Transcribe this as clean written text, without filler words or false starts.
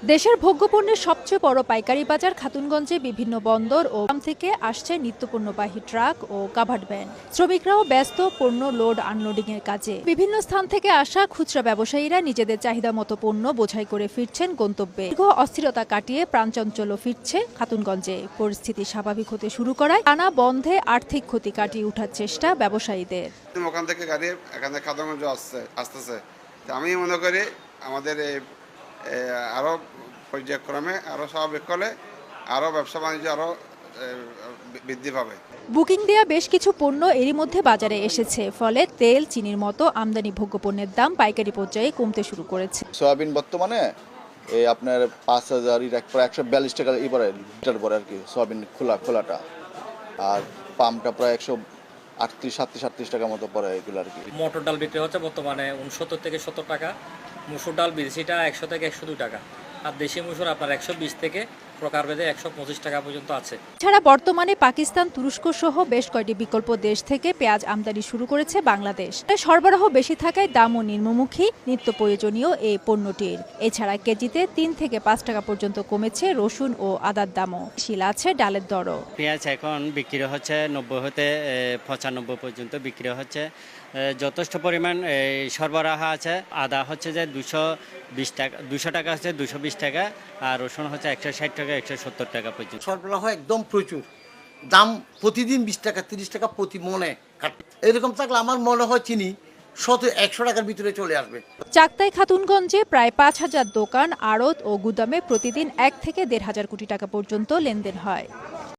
দেশের ভোগ্যপণ্যের সবচেয়ে বড় পাইকারি বাজার খাতুনগঞ্জে বিভিন্ন বন্দর ও গ্রাম থেকে আসছে নিত্যপণ্যবাহী ট্রাক ও কাভার্ড ভ্যান। শ্রমিকরাও ব্যস্ত পণ্য লোড আনলোডিং এর কাজে। বিভিন্ন স্থান থেকে আসা খুচরা ব্যবসায়ীরা নিজেদের চাহিদা মতো পণ্য বোঝাই করে ফিরছেন গন্তব্যে। দীর্ঘ অস্থিরতা কাটিয়ে প্রাণচঞ্চলও ফিরছে খাতুনগঞ্জে। পরিস্থিতি স্বাভাবিক হতে শুরু করায় টানা বন্ধে আর্থিক ক্ষতি কাটিয়ে ওঠার চেষ্টা ব্যবসায়ীদের। ওখান থেকে গাড়ি এখানে খাতুনগঞ্জ আসতেছে। আমি মনে করি আমাদের আরো পর্যায়ক্রমে আরো স্বাভাবিক হলে আরো ব্যবসা বাণিজ্য আরো বৃদ্ধি পাবে। বুকিং দেয়া বেশ কিছু পণ্য এরই মধ্যে বাজারে এসেছে, ফলে তেল, চিনির মতো আমদানি ভোগ্যপণ্যের দাম পাইকারি পর্যায়ে কমতে শুরু করেছে। সয়াবিন বর্তমানে আপনার 5,000 প্রায় 142 টাকা এবারে লিটার পরে আর কি সয়াবিন খোলাটা, আর পামটা প্রায় 138-37 টাকা মতো পড়ে এগুলো আর কি। মটর ডাল বিক্রি হচ্ছে বর্তমানে 69 থেকে 70 টাকা, মুসুর ডাল বিদেশিটা 100 থেকে 102 টাকা, আর দেশি মুসুর আপনার 120 থেকে প্রকারভেদে 125 টাকা পর্যন্ত আছে। ছাড়া বর্তমানে পাকিস্তান, তুরস্ক সহ বেশ কয়েকটি বিকল্প দেশ থেকে পেঁয়াজ আমদানি শুরু করেছে বাংলাদেশ। সরবরাহ বেশি থাকায় দামও নিম্নমুখী নিত্য প্রয়োজনীয় এই পণ্যটির। এছাড়া কেজিতে 3 থেকে 5 টাকা পর্যন্ত কমেছে রসুন ও আদার দামও। শিল আছে ডালের দরও। পেঁয়াজ এখন বিক্রি হচ্ছে 90 হতে 95 পর্যন্ত বিক্রি হচ্ছে। যথেষ্ট পরিমাণ সরবরাহ আছে। আদা হচ্ছে যে 220 টাকা, 200 টাকা হচ্ছে 220 টাকা, আর রসুন হচ্ছে 160 টাকা 170 টাকা পর্যন্ত। সরবরাহ একদম প্রচুর, দাম প্রতিদিন 20 টাকা 30 টাকা প্রতি মনে কাটে। এরকম থাকলে আমার মনে হয় চিনি 100 টাকার ভিতরে চলে আসবে। চাকতাই খাতুনগঞ্জে প্রায় 5,000 দোকান, আড়ত ও গুদামে প্রতিদিন 1 থেকে 1.5 কোটি টাকা পর্যন্ত লেনদেন হয়।